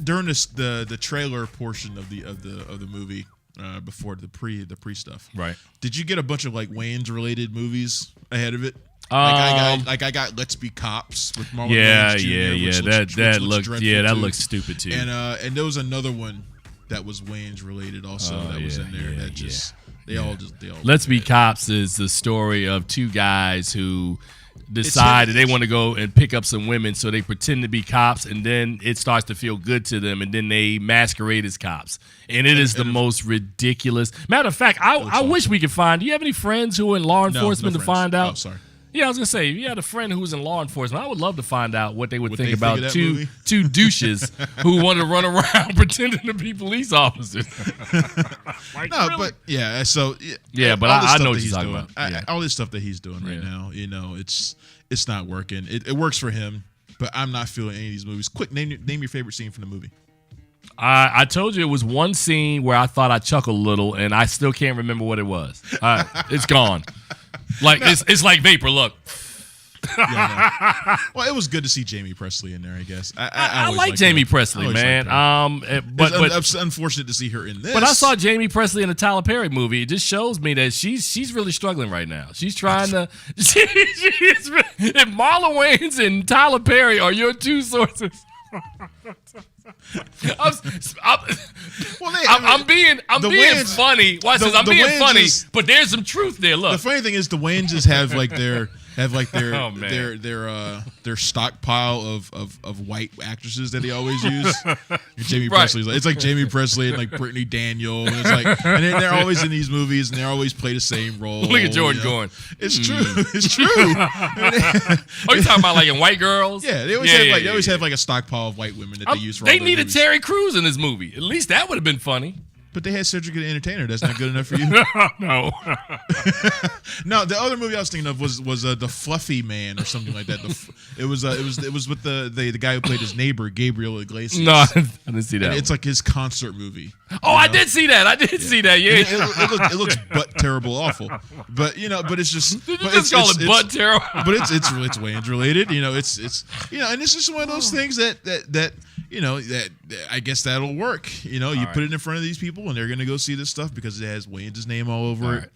During the trailer portion of the movie, before the pre stuff, right? Did you get a bunch of like Wayans related movies ahead of it? I got Let's Be Cops with Marlon Wayans Jr. That looks stupid too. And there was another one that was Wayans related also was in there they all Let's Be Cops is the story of two guys who decided they want to go and pick up some women, so they pretend to be cops, and then it starts to feel good to them, and then they masquerade as cops. And it is the most ridiculous. Matter of fact, I wish we could find. Do you have any friends who are in law enforcement to find out? Oh, sorry. Yeah, I was gonna say, if you had a friend who was in law enforcement, I would love to find out what they would think about two douches who want to run around pretending to be police officers. But I know what you're talking about. All this stuff that he's doing right now, it's not working. It works for him, but I'm not feeling any of these movies. Quick, name your favorite scene from the movie. I told you it was one scene where I thought I chuckled a little, and I still can't remember what it was. It's gone. Like it's like vapor. Look. Well, it was good to see Jamie Presley in there. I guess I like Jamie Presley, man. But it's unfortunate to see her in this. But I saw Jamie Presley in a Tyler Perry movie. It just shows me that she's really struggling right now. She's trying to. If Marlon Wayans and Tyler Perry are your two sources. I'm being funny. Watch this. I'm being funny, but there's some truth there. Look, the funny thing is the Wayanses their stockpile of white actresses that they always use. Jamie Presley's it's like Jamie Presley and like Brittany Daniel, and it's like, and they're always in these movies and they always play the same role. Look at Jordan going. It's true. It's true. You talking about like in White Girls? Yeah, they always have like a stockpile of white women that they use for. They needed Terry Crews in this movie. At least that would have been funny. But they had Cedric the Entertainer. That's not good enough for you? No. No, the other movie I was thinking of was The Fluffy Man or something like that. It was with the guy who played his neighbor, Gabriel Iglesias. No, I didn't see that. It's like his concert movie. Oh, I did see that. See that. Yeah. It looks butt terrible, awful. But but it's just. Did you just call it butt terrible? But it's Wayans related. It's and it's just one of those things that I guess that'll work. You put it in front of these people and they're gonna go see this stuff because it has Wayans' name all over it.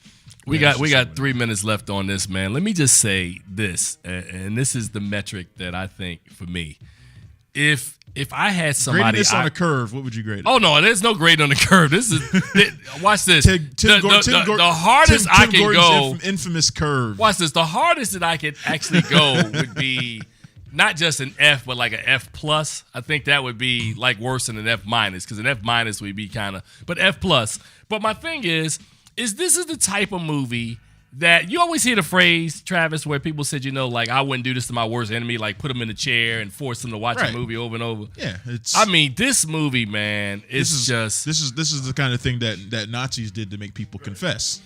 We got 3 minutes left on this, man. Let me just say this, and this is the metric that I think for me. If I had somebody grading this on a curve, what would you grade it? Oh no, there's no grade on the curve. This is watch this. The hardest I can go. Infamous curve. Watch this. The hardest that I could actually go would be. Not just an F, but like an F plus. I think that would be like worse than an F minus, because an F minus would be kind of, but F plus. But my thing is this is the type of movie that you always hear the phrase, Travis, where people said, like I wouldn't do this to my worst enemy, like put them in a chair and force them to watch a movie over and over. Yeah, this movie, man, this is the kind of thing that Nazis did to make people confess.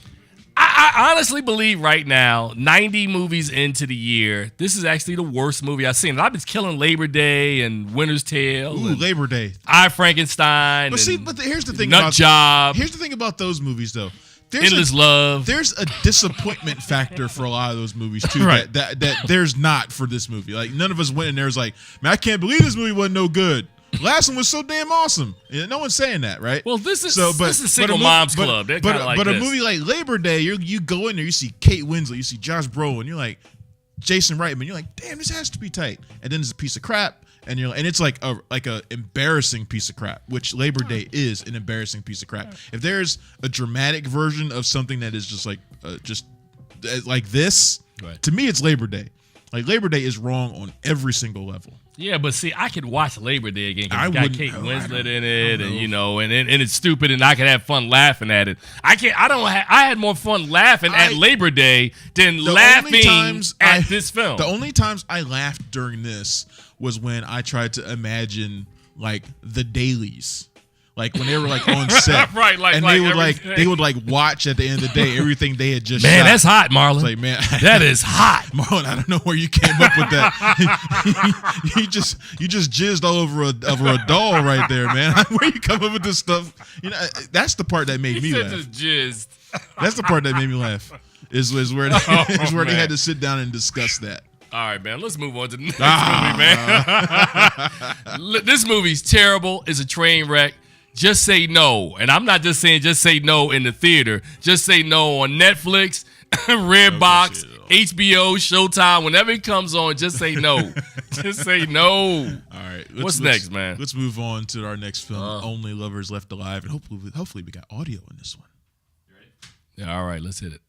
I honestly believe right now, 90 movies into the year, this is actually the worst movie I've seen. I've been killing Labor Day and Winter's Tale. Ooh, Labor Day. I, Frankenstein. But here's the thing Nut Job. Here's the thing about those movies, though. Endless Love. There's a disappointment factor for a lot of those movies too. Right. That there's not for this movie. Like none of us went in there was like, man, I can't believe this movie wasn't no good. Last one was so damn awesome. Yeah, no one's saying that, right? Well, this is Single Moms Club. They're kind of like this. But a movie like Labor Day, you go in there, you see Kate Winslet, you see Josh Brolin, you're like Jason Reitman, you're like, damn, this has to be tight. And then it's a piece of crap, and it's like a embarrassing piece of crap, which Labor Day is an embarrassing piece of crap. If there's a dramatic version of something that is just like this, right. To me, it's Labor Day. Like Labor Day is wrong on every single level. Yeah, but see, I could watch Labor Day again because it's got Kate Winslet in it, and it's stupid, and I could have fun laughing at it. I had more fun laughing at Labor Day than laughing at this film. The only times I laughed during this was when I tried to imagine like the dailies. Like when they were like on set, right? And they would watch at the end of the day everything they had just. Man, shot. That's hot, Marlon. It's like, man, that is hot, Marlon. I don't know where you came up with that. you just jizzed all over a doll right there, man. Where you come up with this stuff? That's the part that made me laugh. Just jizzed. That's the part that made me laugh. Is where they had to sit down and discuss that. All right, man. Let's move on to the next movie, man. This movie's terrible. It's a train wreck. Just say no. And I'm not just saying just say no in the theater. Just say no on Netflix, Redbox, HBO, Showtime, whenever it comes on, just say no. Just say no. All right. What's next, man? Let's move on to our next film, Only Lovers Left Alive, and hopefully we got audio in this one. You ready? Yeah, all right, let's hit it.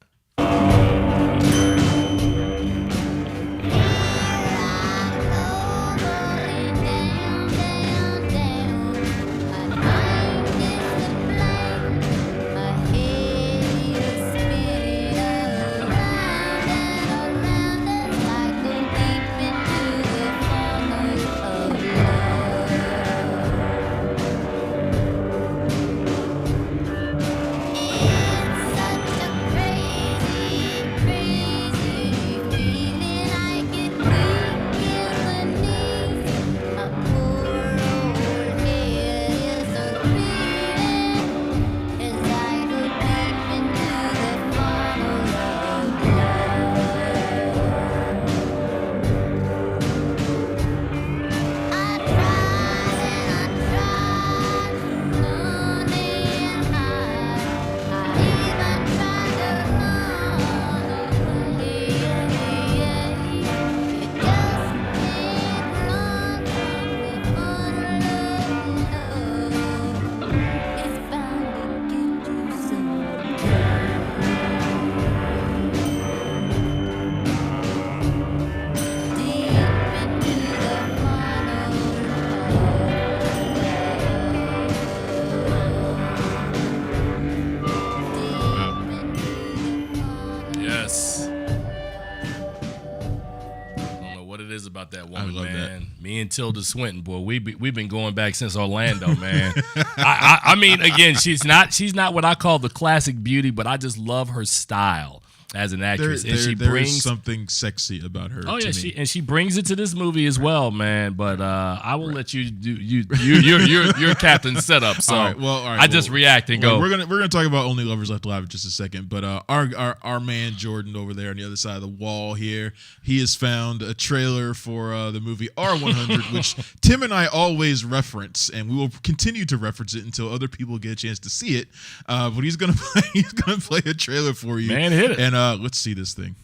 About that woman, man. That. Me and Tilda Swinton, boy, we've been going back since Orlando, man. I mean, again, she's not what I call the classic beauty, but I just love her style as an actress, and she brings something sexy about her. Oh yeah, she brings it to this movie as well, man. But I will let you do your captain setup. So all right, I just react and go. We're gonna talk about Only Lovers Left Alive in just a second. But our man Jordan over there on the other side of the wall here, he has found a trailer for the movie R100, which Tim and I always reference, and we will continue to reference it until other people get a chance to see it. But he's gonna play a trailer for you. Man, hit it. And let's see this thing.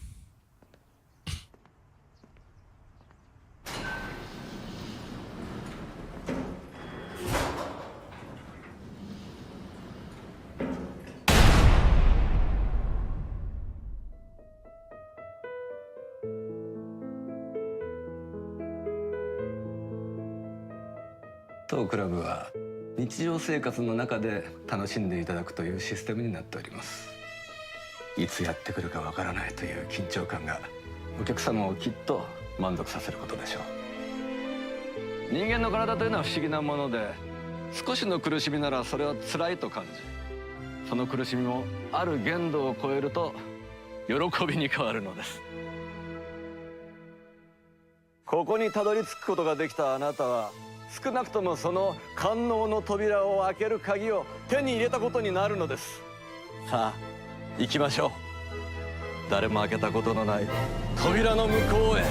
当クラブは日常生活の中で楽しんでいただくというシステムになっております。いつやってくるかわからないという緊張感がお客様をきっと満足させることでしょう。人間の体というのは不思議なもので、少しの苦しみならそれは辛いと感じ、その苦しみもある限度を超えると喜びに変わるのです。ここにたどり着くことができたあなたは、少なくともその官能の扉を開ける鍵を手に入れたことになるのです。さあ行きましょう。誰も開けたことのない扉の向こうへ。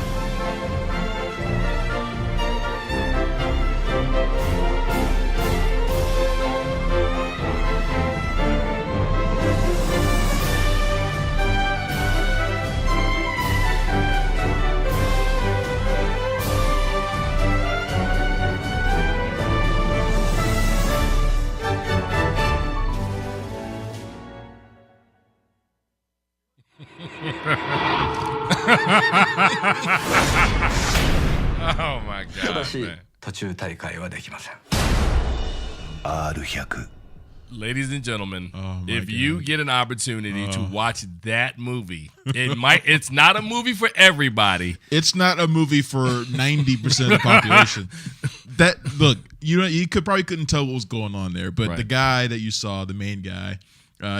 Oh my God, ただし途中大会はできません。R100 Ladies and gentlemen, if you get an opportunity to watch that movie, it's not a movie for everybody. It's not a movie for 90% of the population. Look, you couldn't tell what was going on there, but the guy that you saw, the main guy,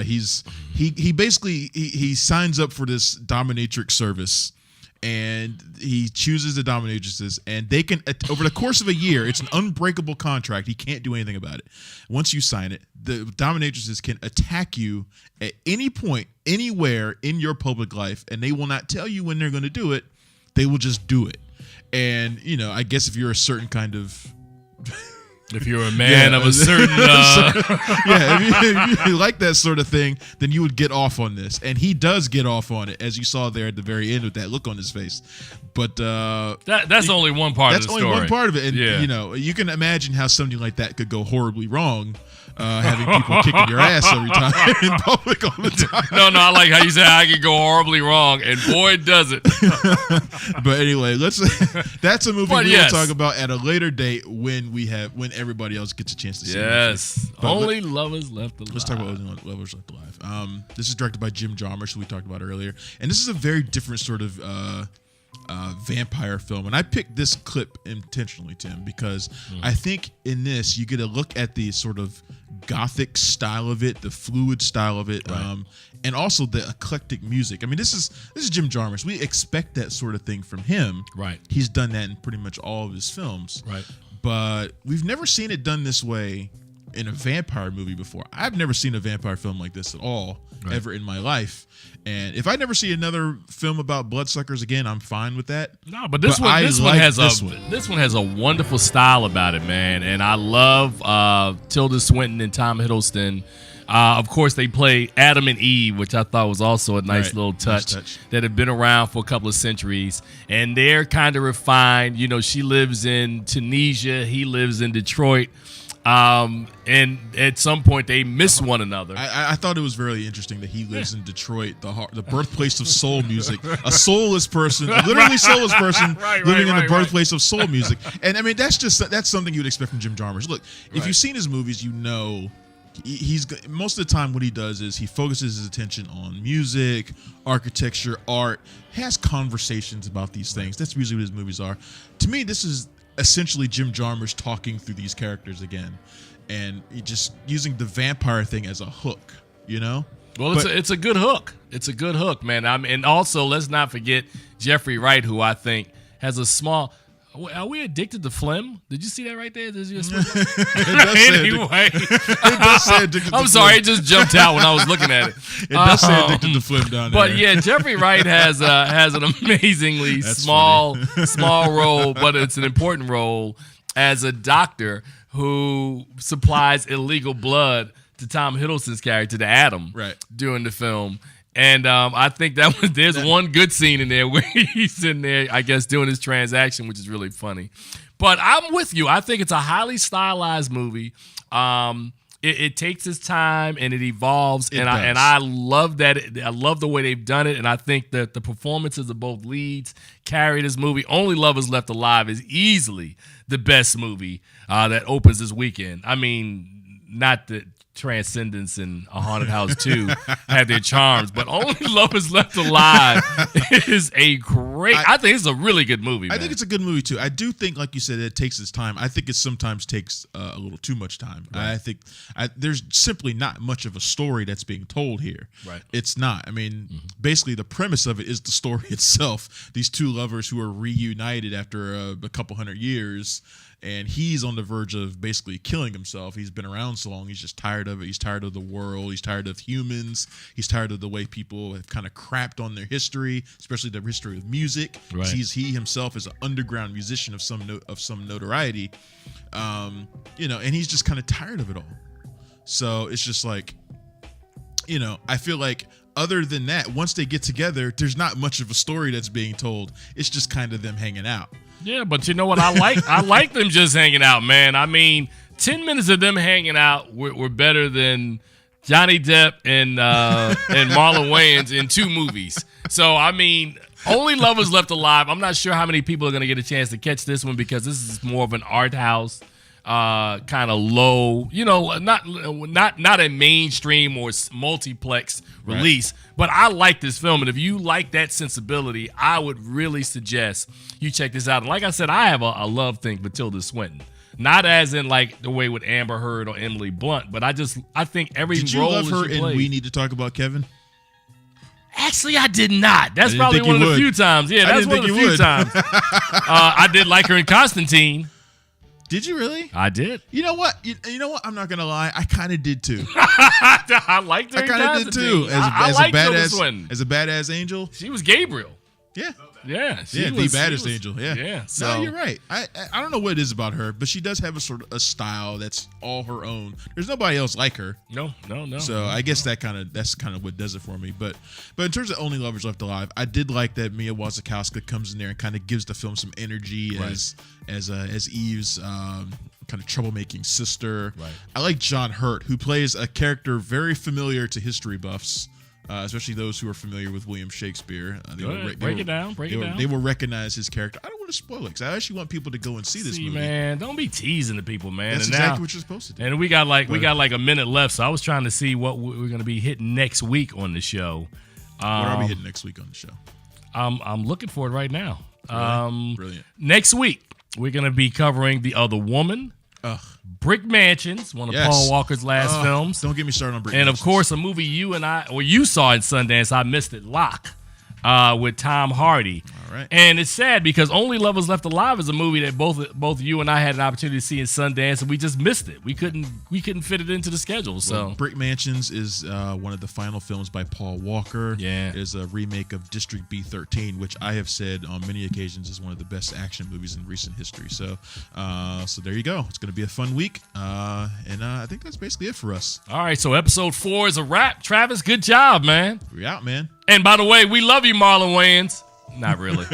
he basically signs up for this dominatrix service, and he chooses the dominatrixes, and they can, over the course of a year, it's an unbreakable contract. He can't do anything about it. Once you sign it, the dominatrixes can attack you at any point, anywhere in your public life, and they will not tell you when they're going to do it. They will just do it. And, I guess if you're a certain kind of If you're a man of a certain, if you like that sort of thing, then you would get off on this, and he does get off on it, as you saw there at the very end with that look on his face. But that's only one part of the story. That's only one part of it, and you can imagine how something like that could go horribly wrong. Having people kicking your ass every time in public all the time. No, I like how you say I could go horribly wrong, and boy, does it. But anyway, that's a movie we'll talk about at a later date when everybody else gets a chance to see it. Yes, only lovers left alive. Let's talk about Lovers Left Alive. This is directed by Jim Jarmusch, who we talked about earlier, and this is a very different sort of vampire film. And I picked this clip intentionally, Tim, because I think in this you get a look at the sort of gothic style of it, the fluid style of it, and also the eclectic music. I mean, this is Jim Jarmusch. We expect that sort of thing from him. Right. He's done that in pretty much all of his films. Right. But we've never seen it done this way in a vampire movie before. I've never seen a vampire film like this at all, ever in my life. And if I never see another film about bloodsuckers again, I'm fine with that. No, but this one has a wonderful style about it, man. And I love Tilda Swinton and Tom Hiddleston. Of course, they play Adam and Eve, which I thought was also a nice little touch that have been around for a couple of centuries. And they're kind of refined. You know, she lives in Tunisia. He lives in Detroit. And at some point they miss one another. I thought it was very interesting that he lives in Detroit, the birthplace of soul music. A soulless person, literally soulless person, living in the birthplace of soul music. And I mean, that's something you'd expect from Jim Jarmusch. Look, if you've seen his movies, you know he's most of the time what he does is he focuses his attention on music, architecture, art, has conversations about these things. That's usually what his movies are. To me, this is essentially Jim Jarmusch talking through these characters again, and just using the vampire thing as a hook, you know? Well, it's a good hook. It's a good hook, man. And also, let's not forget Jeffrey Wright, who I think has a small... Are we addicted to phlegm? Did you see that right there? Anyway, it does say addicted to I'm sorry, it just jumped out when I was looking at it. It does say addicted to phlegm down there. But yeah, Jeffrey Wright has an amazingly small role, but it's an important role as a doctor who supplies illegal blood to Tom Hiddleston's character, to Adam, during the film. And I think there's one good scene in there where he's in there, I guess, doing his transaction, which is really funny. But I'm with you. I think it's a highly stylized movie. It takes its time and it evolves, I love that. I love the way they've done it, and I think that the performances of both leads carry this movie. Only Lovers Left Alive is easily the best movie that opens this weekend. I mean, not that Transcendence and A Haunted House 2 have their charms, but Only Lovers Left Alive is a great... I think it's a really good movie, man. I think it's a good movie, too. I do think, like you said, it takes its time. I think it sometimes takes a little too much time. Right. I think there's simply not much of a story that's being told here. Right. It's not. I mean, basically, the premise of it is the story itself. These two lovers who are reunited after a couple hundred years, and he's on the verge of basically killing himself. He's been around so long, he's just tired of it. He's tired of the world. He's tired of humans. He's tired of the way people have kind of crapped on their history, especially the history of music. Right. He himself is an underground musician of some notoriety, and he's just kind of tired of it all. So it's just like, I feel like other than that, once they get together, there's not much of a story that's being told. It's just kind of them hanging out. Yeah, but you know what I like? I like them just hanging out, man. I mean, 10 minutes of them hanging out were better than Johnny Depp and Marlon Wayans in 2 movies. So, I mean, Only Lovers Left Alive. I'm not sure how many people are going to get a chance to catch this one because this is more of an art house, kind of low, not a mainstream or multiplex release. Right. But I like this film, and if you like that sensibility, I would really suggest you check this out. And like I said, I have a love thing for Tilda Swinton. Not as in like the way with Amber Heard or Emily Blunt, but I think every role. Did you love her in We Need to Talk About Kevin? Actually, I did not. That's probably one of the few times. Yeah, that's one of the few times. I did like her in Constantine. Did you really? I did. You know what? You know what? I'm not gonna lie. I kind of did too. I liked her. I kind of did too. As a badass angel. She was Gabriel. Yeah. Yeah. The baddest angel. Yeah. Yeah. So no, you're right. I don't know what it is about her, but she does have a sort of a style that's all her own. There's nobody else like her. No. So I guess that's kind of what does it for me. But in terms of Only Lovers Left Alive, I did like that Mia Wasikowska comes in there and kind of gives the film some energy as Eve's kind of troublemaking sister. Right. I like John Hurt, who plays a character very familiar to history buffs. Especially those who are familiar with William Shakespeare. Break it down. They will recognize his character. I don't want to spoil it because I actually want people to go and see this movie. Man, don't be teasing the people, man. That's exactly what you're supposed to do. And we got like a minute left, so I was trying to see what we're going to be hitting next week on the show. What are we hitting next week on the show? I'm looking for it right now. Really? Brilliant. Next week, we're going to be covering The Other Woman. Brick Mansions, one of Paul Walker's last films. Don't get me started on Brick Mansions. And of course, a movie you saw in Sundance, I missed it, Locke, with Tom Hardy. All right. And it's sad because Only Lovers Left Alive is a movie that both you and I had an opportunity to see in Sundance, and we just missed it. We couldn't fit it into the schedule. So well, Brick Mansions is one of the final films by Paul Walker. Yeah. It is a remake of District B13, which I have said on many occasions is one of the best action movies in recent history. So there you go. It's going to be a fun week, and I think that's basically it for us. All right, so episode 4 is a wrap. Travis, good job, man. We're out, man. And by the way, we love you, Marlon Wayans. Not really.